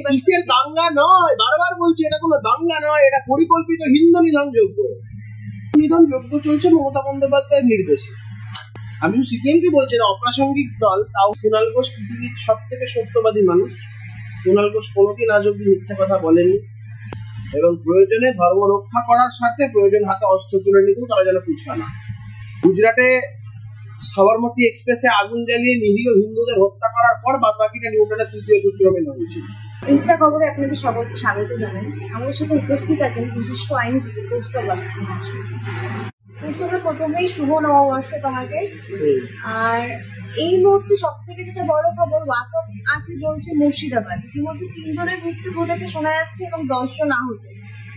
কিসের দাঙ্গা নয়, বারবার বলছি এটা কোনো দাঙ্গা নয়, এটা পরিকল্পিত হিন্দু নিধন যজ্ঞ। নিধন যজ্ঞ চলছে মমতা বন্দ্যোপাধ্যায়ের নির্দেশে। আমি সিপিএম কে বলছি না অপ্রাসঙ্গিক দল, তাও কুণাল ঘোষ পৃথিবীর সব থেকে সত্যবাদী মানুষ। কুণাল ঘোষ কোনোদিন আজ অব্দি মিথ্যে কথা বলেনি, এবং প্রয়োজনে ধর্ম রক্ষা করার স্বার্থে প্রয়োজন হাতে অস্ত্র তুলে নিতেও তারা যেন পিছপা না। গুজরাটে সবরমতী এক্সপ্রেসে আগুন জ্বালিয়ে নিরীহ হিন্দুদের হত্যা করার পর বাদ বাকিটা নিউটনের তৃতীয় সূত্র মেনে হয়েছিল। ইনস্টা খবরে আপনাকে সবাইকে স্বাগত জানাই। আমাদের সাথে উপস্থিত আছেন বিশিষ্ট আইনজীবী কৌস্তব বাগচি। কৌস্তবের প্রথমেই শুভ নববর্ষ তোমাকে। আর এই মুহূর্তে সব থেকে যেটা বড় খবর, ওয়াকআপ আছে চলছে মুর্শিদাবাদ। ইতিমধ্যে 3 জনের মৃত্যু ঘটেছে শোনা যাচ্ছে এবং 10 জন আহত,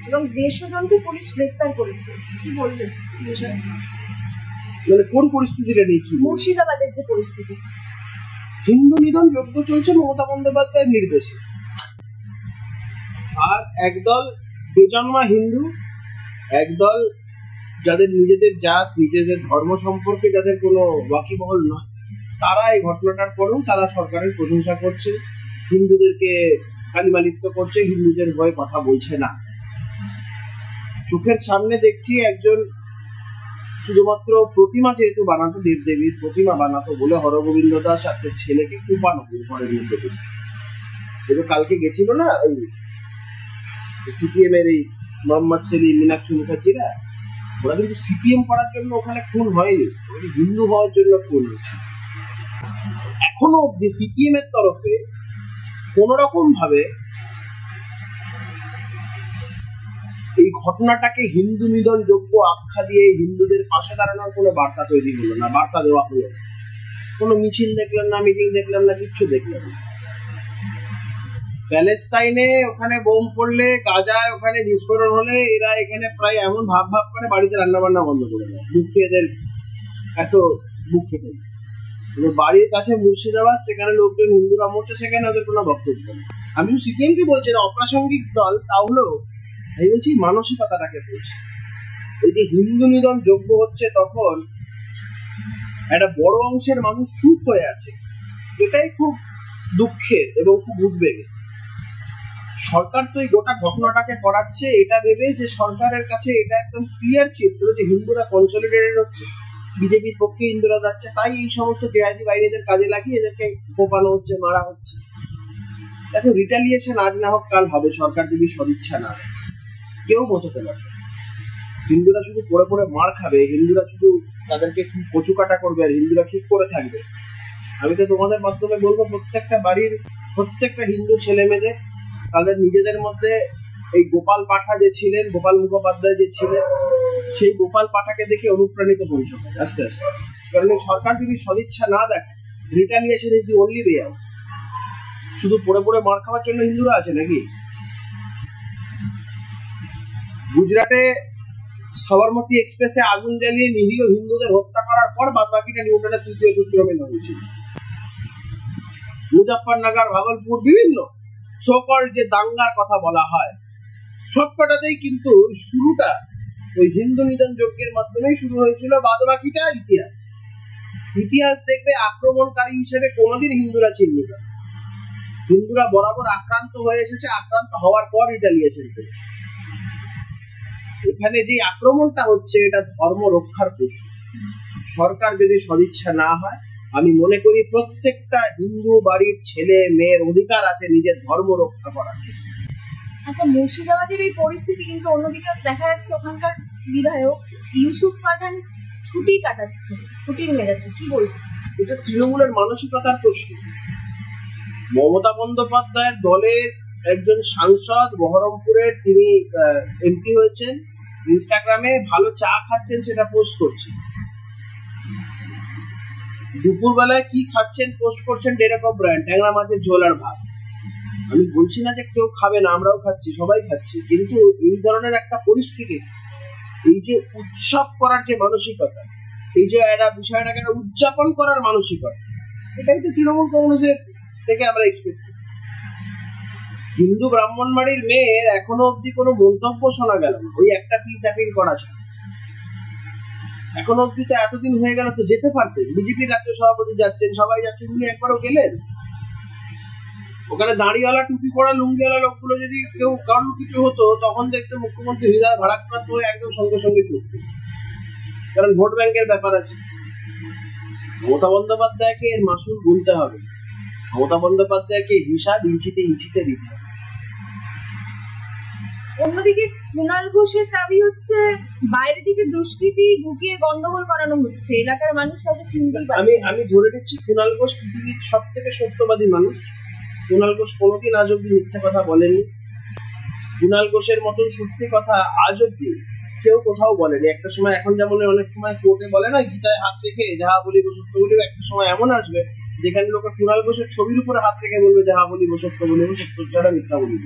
এবং 150 জনকে পুলিশ গ্রেপ্তার করেছে। কি বলবেন বিষয়ে? মানে কোন পরিস্থিতিটা নেই? কি মুর্শিদাবাদের যে পরিস্থিতি, হিন্দু নিধন যজ্ঞ চলছে মমতা বন্দ্যোপাধ্যায়ের নির্দেশে, আর একদল বেজন্মা হিন্দু, একদল যাদের নিজেদের জাত নিজেদের ধর্ম সম্পর্কে যাদের কোনো ওয়াকিবহল নয়, তারা এই ঘটনাটার পরেও তারা সরকারের প্রশংসা করছে, হিন্দুদেরকে কালিমালিপ্ত করছে, হিন্দুদের ভয়ে কথা বলছে না। চোখের সামনে দেখছি একজন শুধুমাত্র প্রতিমা যেহেতু বানাতো, দেবদেবীর প্রতিমা বানাতো বলে হরগোবিন্দ দাস আর তার ছেলেকে কুপানো ঘরের মধ্যে। কিন্তু কালকে গেছিল না ওই সিপিএম এর এই মোহাম্মদ সেলিম, মীনাক্ষী মুখার্জিরা, ওরা কিন্তু সিপিএম করার জন্য ওখানে খুন হয়নি, হিন্দু হওয়ার জন্য খুন হয়েছে। এখনো অব্দি সিপিএম এর তরফে কোন রকম ভাবে এই ঘটনাটাকে হিন্দু নিধন যোগ্য আখ্যা দিয়ে হিন্দুদের পাশে দাঁড়ানোর কোনো বার্তা তৈরি হলো না, বার্তা দেওয়া হলো না। কোনো মিছিল দেখলাম না, মিটিং দেখলাম না, কিচ্ছু দেখলাম না। প্যালেস্তাইনে ওখানে বোম পড়লে, গাজায় ওখানে বিস্ফোরণ হলে এরা এখানে প্রায় এমন ভাব করে বাড়িতে রান্না বান্না বন্ধ করে দেয়, দুঃখে এদের এত বুক ফেটে। বাড়ির কাছে মুর্শিদাবাদ, সেখানে লোকজন হিন্দুরা মরছে, সেখানে ওদের কোনো বক্তব্য নেই। আমি সিপিএম কে বলছি না অপ্রাসঙ্গিক দল, তাহলে আমি বলছি মানসিকতাটাকে বলছি। এই যে হিন্দু নিধন যজ্ঞ হচ্ছে তখন একটা বড় অংশের মানুষ চুপ হয়ে আছে, এটাই খুব দুঃখের এবং খুব উদ্বেগের। সরকার তো এই গোটা ঘটনাটাকে করাচ্ছে এটা ভেবে যে সরকারের কাছে এটা একদম ক্লিয়ার চিত্র যে হিন্দুরা কনসলিডেটেড হচ্ছে, বিজেপির পক্ষে হিন্দুরা যাচ্ছে, তাই এই সমস্ত জেহাদি বাহিনীদের কাজে লাগিয়ে এদেরকে কোপানো হচ্ছে, মারা হচ্ছে। দেখো, রিটালিয়েশন আজ না হোক কাল হবে, সরকার যদি সদিচ্ছা না দেয় কেউ বোঝাতে পারবে। হিন্দুরা শুধু পড়ে পড়ে মার খাবে, হিন্দুরা শুধু তাদেরকে কচু কাটা করবে, আর হিন্দুরা চুপ করে থাকবে। আমি তো তোমাদের মাধ্যমে বলবো, প্রত্যেকটা বাড়ির প্রত্যেকটা হিন্দু ছেলে মেয়েদের তাদের নিজেদের মধ্যে এই গোপাল পাঠা যে ছিলেন, গোপাল মুখোপাধ্যায় যে ছিলেন, সেই গোপাল পাঠাকে দেখে অনুপ্রাণিত বংশ আস্তে আস্তে। কারণ এই সরকার যদি সদিচ্ছা না দেখে, retaliation is the only way out. শুধু পড়ে পড়ে মার খাওয়ার জন্য হিন্দুরা আছে নাকি? গুজরাটে সবরমতী এক্সপ্রেসে আগুন জ্বালিয়ে নিরীহ হিন্দুদের হত্যা করার পর বাদ বাকিটা নিউটনের তৃতীয় সূত্র মেনে হয়েছিল। মুজফফরনগর, ভাগলপুর, বিভিন্ন সোকল যে দাঙ্গার কথা বলা হয়, সবকটাতেই কিন্তু শুরুটা ওই হিন্দু নিধন যজ্ঞের মাধ্যমেই শুরু হয়েছিল। বাদ বাকিটা ইতিহাস দেখবে আক্রমণকারী হিসেবে কোনোদিন হিন্দুরা চিহ্নিত। হিন্দুরা বরাবর আক্রান্ত হয়ে এসেছে, আক্রান্ত হওয়ার পর রিটালিয়েশন করেছে। এখানে যে আক্রমণটা হচ্ছে এটা ধর্ম রক্ষার প্রশ্ন। সরকার যদি সদিচ্ছা না হয়, আমি মনে করি প্রত্যেকটা হিন্দু বাড়ির ছেলে মেয়ের অধিকার আছে নিজের ধর্ম রক্ষা করার। আচ্ছা, মুর্শিদাবাদের এই পরিস্থিতি, কিন্তু অন্যদিকে দেখা যাচ্ছে ওখানকার বিধায়ক ইউসুফ পাঠান ছুটি কাটাচ্ছে, ছুটির মেয়াদে। কি বলবো? এটা তৃণমূলের মানসিকতার প্রশ্ন। মমতা বন্দ্যোপাধ্যায়ের দলের একজন সাংসদ বহরমপুরের, তিনি এমপি হয়েছেন, ইনস্টাগ্রামে ভালো চা খাচ্ছেন সেটা পোস্ট করছেন, দুপুর বেলায় কি খাচ্ছেন পোস্ট করছেন, ডেরেকো ব্র্যান্ড ট্যাংরা মাছের ঝোল আর ভাত। আমি বলছি না যে কেউ খাবে না, আমরাও খাচ্ছি, সবাই খাচ্ছি, কিন্তু এই ধরনের একটা পরিস্থিতি, এই যে উৎসব করার যে মানসিকতা, এই যে একটা বিষয়টাকে উদযাপন করার মানসিকতা, এটাই তো তৃণমূল কংগ্রেসের থেকে আমরা এক্সপেক্ট করি। হিন্দু ব্রাহ্মণ বাড়ির মেয়ের এখনো অব্দি কোনো মন্তব্য শোনা গেল না, ওই একটা পিস অ্যাপিল করা ছাড়া। এখনো অব্দি তো এতদিন হয়ে গেল, তো যেতে পারতেন। বিজেপির রাজ্য সভাপতি যাচ্ছেন, সবাই যাচ্ছেন, উনি একবারও গেলেন? ওখানে দাঁড়িওয়ালা টুপি পরা লুঙ্গিওয়ালা লোকগুলো যদি কেউ কারোর কিছু হতো তখন দেখতে মুখ্যমন্ত্রী হৃদয় ভারাক্রান্ত হয়ে একদম সঙ্গে সঙ্গে চুপ, কারণ ভোট ব্যাংকের ব্যাপার আছে। মমতা বন্দ্যোপাধ্যায়কে এর মাসুল গুনতে হবে, মমতা বন্দ্যোপাধ্যায়কে হিসাব ইঞ্চিতে ইঞ্চিতে দিতে হবে। অন্যদিকে কুণাল ঘোষের দাবি হচ্ছে বাইরে থেকে দুষ্কৃতি ঢুকিয়ে গন্ডগোল করানো হচ্ছে, এলাকার মানুষ কাউকে চিনতেই পারছে না। আমি ধরে নিচ্ছি কুণাল ঘোষ পৃথিবীর সব থেকে সত্যবাদী মানুষ। কুণাল ঘোষ কোনোদিন আজ অব্দি মিথ্যে কথা বলেনি। কুণাল ঘোষের মতন সত্যি কথা আজ অব্দি কেউ কোথাও বলেনি। একটা সময়, এখন যেমন অনেক সময় কোর্টে বলে না, গীতায় হাত রেখে যাহা বলিব সত্য বলিব, একটা সময় এমন আসবে যেখানে লোকে কুণাল ঘোষের ছবির উপরে হাত রেখে বলবে যাহা বলিব সত্য বলিব, সত্য ছাড়া মিথ্যা বলিব।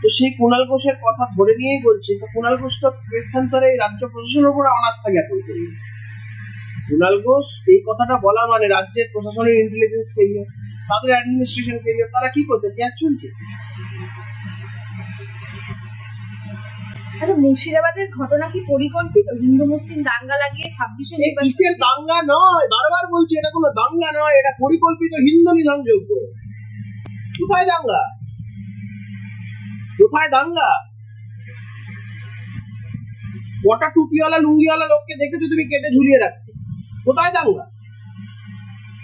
তো সেই কুণাল ঘোষের কথা ধরে নিয়েই বলছি, তো কুণাল ঘোষ তো পক্ষান্তরে এই রাজ্য প্রশাসনের উপর অনাস্থা জ্ঞাপন করি। কুণাল ঘোষ এই কথাটা বলা মানে রাজ্যের প্রশাসনের ইন্টেলিজেন্স ফেলিয়ার, তাদের অ্যাডমিনিস্ট্রেশন ফেলিয়ার। তারা কি করছে? পেঁয়াজ চলছে। আচ্ছা, মুর্শিদাবাদের ঘটনা কি পরিকল্পিত? হিন্দু মুসলিম দাঙ্গা লাগিয়ে 26-এ কিসের দাঙ্গা নয়, বারবার বলছি এটা কোনো দাঙ্গা নয়, এটা পরিকল্পিত হিন্দু নিধনযোগ্য। কোথায় দাঙ্গা? কোথায় দাঙ্গা? কটা টুপিওয়ালা লুঙ্গিওয়ালা লোককে দেখেছো তুমি কেটে ঝুলিয়ে রাখতে? কোথায় দাঙ্গা?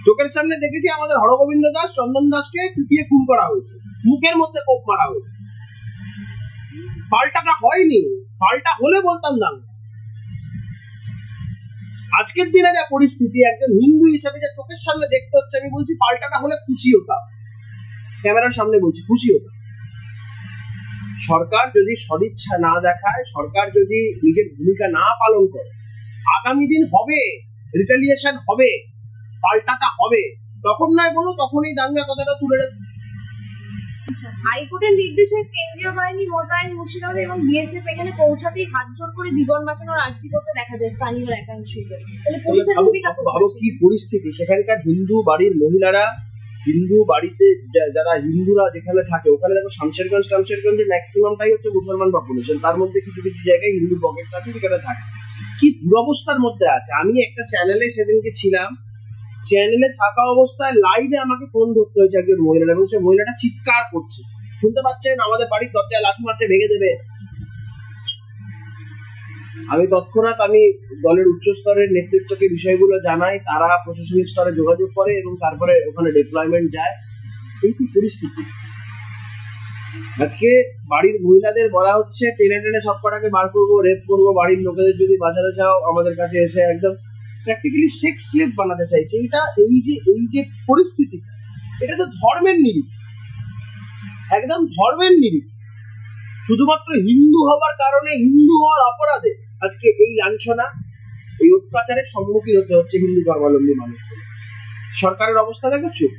চোখের সামনে দেখেছি আমাদের হরগোবিন্দ দাস, চন্দন দাসকে কুপিয়ে খুন করা হয়েছে, মুখের মধ্যে কোপ মারা হয়েছে। পাল্টাটা হয়নি, পাল্টা হলে বলতাম দাঙ্গা। আজকের দিনে যা পরিস্থিতি, একজন হিন্দু হিসেবে যা চোখের সামনে দেখতে হচ্ছে, আমি বলছি পাল্টাটা হলে খুশি হতাম। ক্যামেরার সামনে বলছি খুশি হতাম। সরকার যদি সদিচ্ছা না দেখায়, সরকার যদি নিজের ভূমিকা না পালন করে, আগামী দিন হবে, রিটেলিয়েশন হবে, পাল্টাটা হবে। তখন নয় বলো, তখনই দাঙ্গা কথাটা তুলে রাখবে। হাইকোর্টের নির্দেশে কেন্দ্রীয় বাহিনী মোতায়েন মুর্শিদাবাদে এবং বিএসএফ এখানে পৌঁছাতেই হাত জোর করে জীবন বাঁচানোর আর্জি করতে দেখা যায় স্থানীয় একাংশকে। তাহলে পুলিশের ভূমিকা ভাবো কি পরিস্থিতি। সেখানকার হিন্দু বাড়ির মহিলারা, হিন্দু বাড়িতে যারা হিন্দুরা যেখানে থাকে, ওখানে দেখো শামশেরগঞ্জে ম্যাক্সিমামটাই হচ্ছে মুসলমান পপুলেশন, তার মধ্যে কিছু কিছু জায়গায় হিন্দু পকেটস আছে যেখানে থাকে। কি দুরবস্থার মধ্যে আছে। আমি একটা চ্যানেলে সেদিনকে ছিলাম, চ্যানেলে থাকা অবস্থায় লাইভে আমাকে ফোন ধরতে হয়েছে একজন মহিলা, এবং সে মহিলাটা চিৎকার করছে, শুনতে পাচ্ছেন আমাদের বাড়ির দরজায় লাথি মারছে, ভেঙে দেবে। আমি তৎক্ষণাৎ দলের উচ্চ স্তরের নেতৃত্বকে বিষয়গুলো জানাই, তারা প্রশাসনিক স্তরে যোগাযোগ করে এবং তারপরে ওখানে ডিপ্লয়মেন্ট যায়। এই কি পরিস্থিতি। আজকে বাড়ির মহিলাদের বলা হচ্ছে টেনে টেনে সব কটাকে বার করবো, রেপ করবো, বাড়ির লোকেদের যদি বাঁচাতে চাও আমাদের কাছে এসে একদম প্র্যাকটিক্যালি সেক্স স্লেভ বানাতে চাইছে। এটা এই যে পরিস্থিতি, এটা তো ধর্মের নিরিখ, একদম ধর্মের নিরিখ। শুধুমাত্র হিন্দু হওয়ার কারণে, হিন্দু হওয়ার অপরাধে আজকে এই লাঞ্ছনা, এই অত্যাচারের সম্মুখীন হতে হচ্ছে হিন্দু ধর্মাবলম্বী মানুষকে। সরকারের অবস্থা দেখো চুপ।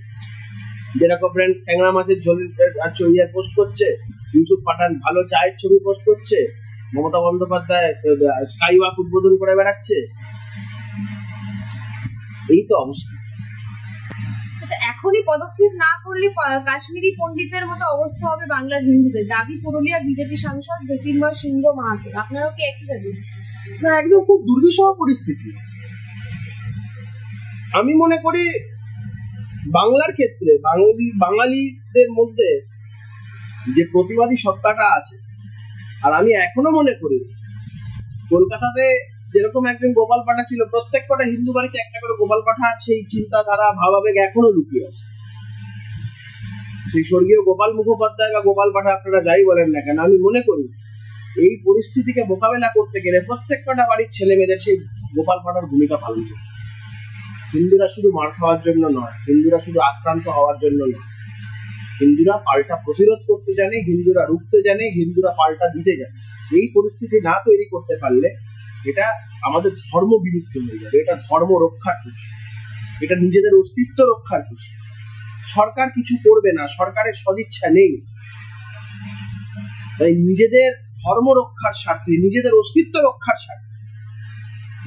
যেরকম ব্র্যান্ড ট্যাংরা মাছের ঝোলের পোস্ট করছে, ইউসুফ পাঠান ভালো চায়ের ছবি পোস্ট করছে, মমতা বন্দ্যোপাধ্যায় স্কাই ওয়াক উদ্বোধন করে বেড়াচ্ছে। এই তো অবস্থা। আচ্ছা, এখনই পদক্ষেপ না করলে কাশ্মীরি পণ্ডিতের মতো অবস্থা হবে বাংলার হিন্দুদের, দাবি পুরুলিয়া বিজেপি সাংসদ জ্যোতির্ময় সিংহ মাহাতো। আপনারাও কি একই দাবি? না, একদম খুব দুর্বিষহ পরিস্থিতি। আমি মনে করি বাংলার ক্ষেত্রে বাঙালিদের মধ্যে যে প্রতিবাদী সত্তাটা আছে, আর আমি এখনো মনে করি কলকাতাতে যেরকম একজন গোপাল পাঠা ছিল, প্রত্যেক কটা হিন্দু বাড়িতে একটা করে গোপাল পাঠার সেই চিন্তাধারা, ভাবাবেগ এখনো লুকিয়ে আছে। সেই স্বর্গীয় গোপাল মুখোপাধ্যায় বা গোপাল পাঠা, আপনারা যাই বলেন না কেন, আমি মনে করি এই পরিস্থিতিকে মোকাবেলা করতে গেলে প্রত্যেক কটা বাড়ির ছেলে মেয়েদের সেই গোপাল পাঠার ভূমিকা পালন করবে। হিন্দুরা শুধু মার খাওয়ার জন্য নয়, হিন্দুরা শুধু আক্রান্ত হওয়ার জন্য নয়, হিন্দুরা পাল্টা প্রতিরোধ করতে জানে, হিন্দুরা রুখতে জানে, হিন্দুরা পাল্টা দিতে জানে। এই পরিস্থিতি না তৈরি করতে পারলে এটা আমাদের ধর্ম বিলুপ্ত হয়ে যাবে। এটা ধর্ম রক্ষার প্রশ্ন, এটা নিজেদের অস্তিত্ব রক্ষার প্রশ্ন। সরকার কিছু করবে না, সরকারের সদিচ্ছা নেই। তাই নিজেদের ধর্ম রক্ষার স্বার্থে, নিজেদের অস্তিত্ব রক্ষার স্বার্থে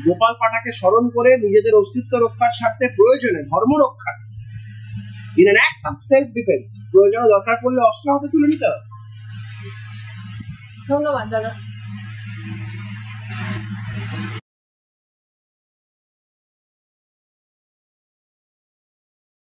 গোপাল পাঠাকে স্মরণ করে নিজেদের অস্তিত্ব রক্ষার স্বার্থে, প্রয়োজনে ধর্ম রক্ষার, in an act of self defence, প্রয়োজনে দরকার পড়লে অস্ত্র হাতে তুলে নিতে হবে। ধন্যবাদ দাদা।